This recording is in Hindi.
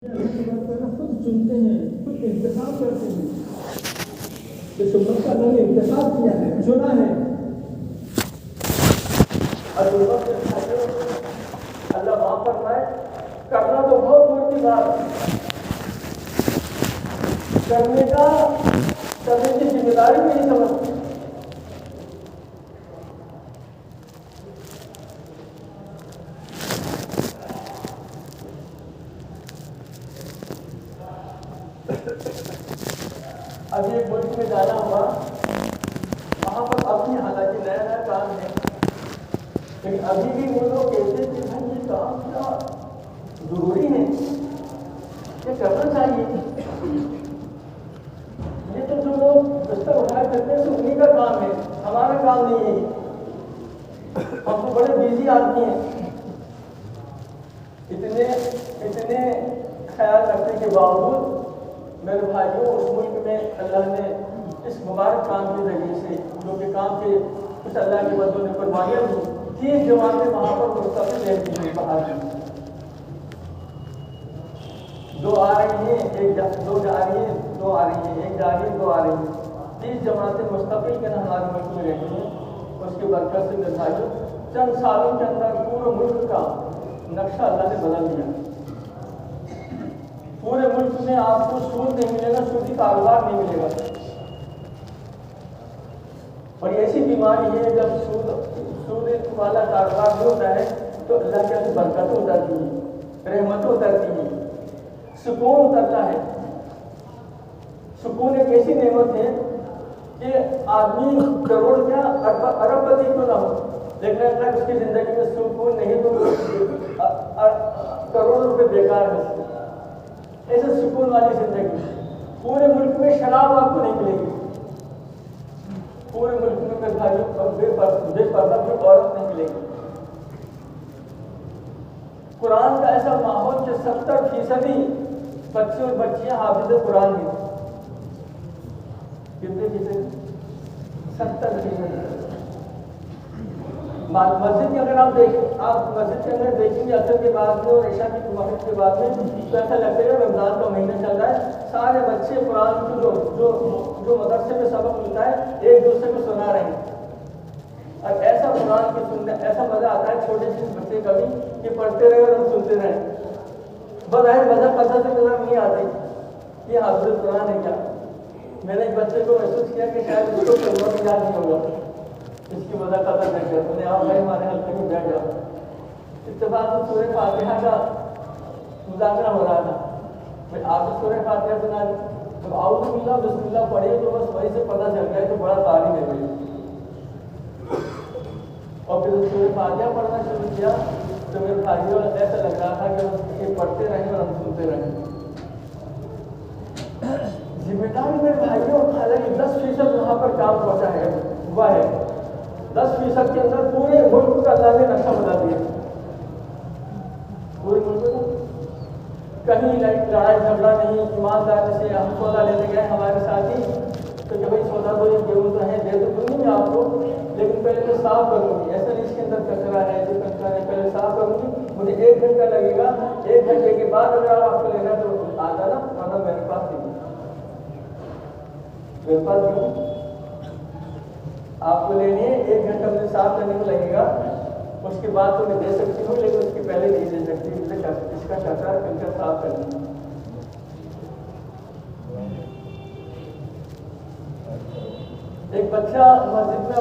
खुद चुनते हैं, खुद इंतखाब करते हैं। इस उम्मत का उन्होंने इंतखाब किया है, चुना है। और अल्लाह माफ फरमाए, करना तो बहुत दूर की बात, करने की जिम्मेदारी भी नहीं समझती। अभी एक मुल्क में जाना हुआ, वहाँ पर अपनी हालांकि नया नया काम है, लेकिन अभी भी वो लोग कहते हैं कि भाई ये काम क्या जरूरी है, ये करना चाहिए। ये तो जो लोग बिस्तर उठाया करते हैं उन्हीं का काम है, हमारा काम नहीं है। हम तो बड़े बिजी आदमी हैं, इतने ख्याल रखने के बावजूद मेरे भाइयों, उस मुल्क में अल्लाह ने इस मुबारक काम के जरिए से जो कि काम के कुछ अल्लाह के बंदों ने कुर्बानियां दी, 30 जमातें वहाँ पर मुस्तकिल रहती हुई बाहर दो आ रही हैं, दो जा रही हैं, दो आ रही हैं, एक जा रही है, दो आ रही हैं। 30 जमातें मुस्तकिल के ना हमारे मुल्क में रहती हैं। उसकी बरकत से मेरे भाइयों, चंद सालों के अंदर पूरे मुल्क का नक्शा अल्लाह ने बदल दिया। पूरे मुल्क में आपको सूद नहीं मिलेगा, सूदी कारोबार नहीं मिलेगा। और ऐसी बीमारी है, जब सूद वाला कारोबार नहीं होता है तो अल्लाह के अंदर बरकत उतरती है, रहमत उतरती है, सुकून उतरता है। सुकून एक ऐसी नेमत है कि आदमी करोड़ क्या अरबपति क्यों ना हो, लेकिन अगर उसकी जिंदगी में सुकून नहीं तो करोड़ों रुपए बेकार हो। ऐसे सुकून वाली जिंदगी पूरे मुल्क में शराब आपको नहीं मिलेगी, पूरे मुल्क में मेरे भाइयों बेपर्दा कोई औरत नहीं मिलेगी। कुरान का ऐसा माहौल कि 70% बच्चे और बच्चियां हाफिज कुरान हैं। कितने 70%। मस्जिद के अगर आप मस्जिद के अंदर देखेंगे असर के बाद में और ईशा की मगरिब के बाद में, तो ऐसा लगता है रमजान का महीना चल रहा है। सारे बच्चे कुरान को जो मदरसे में सबक मिलता है एक दूसरे को सुना रहे हैं। और ऐसा कुरान की सुनने ऐसा मजा आता है छोटे से बच्चे का भी कि पढ़ते रहे और हम सुनते रहे। बज़ाहिर मजा पता से नजर नहीं आती ये हाफिज़ कुरान है क्या। मैंने एक बच्चे को महसूस किया कि शायद उसको कलमा भी याद नहीं होगा, इसकी वजह पता चल गया। मैंने आप भाई हमारे हल्के में बैठ जाओ। इत्तेफाक में सूरह फातिहा का मुज़ाकरा हो रहा था, मैं आपको सूरह फातिहा सुना दी। जब आऊज़ु बिल्लाह बिस्मिल्लाह पढ़े तो बस वही से पता चल गया तो बड़ा तारीफ है भाई। और फिर सूरह फातिहा पढ़ना शुरू किया तो मेरे भाइयों ऐसा लग रहा था कि ये पढ़ते रहे और हम सुनते रहे। जिम्मेदारी मेरे भाइयों, हालांकि 10% वहाँ पर काम पहुँचा है हुआ है। 10% के अंदर पूरे मुल्क का अल्लाह ने नक्शा बना दिया। पूरे मुल्क को कहीं लड़ाई झगड़ा नहीं, ईमानदारी से हम सौदा लेने गए हमारे साथी तो कि भाई सौदा तो ये गेहूँ तो है, दे तो दूंगी मैं आपको, लेकिन पहले तो साफ करूँगी। ऐसा नहीं इसके अंदर कचरा है, जो कचरा है पहले साफ करूँगी, मुझे 1 घंटा लगेगा। 1 घंटे के बाद अगर आपको लेना तो आ जाना, वरना मेरे पास नहीं। मेरे पास क्यों आपको लेनी है, 1 घंटा मुझे साफ करने में लगेगा। उसके बाद तो मैं दे सकती हूँ, लेकिन उसके पहले नहीं दे सकती। मुझे इसका कचरा फिल्टर साफ करना। एक बच्चा मस्जिद में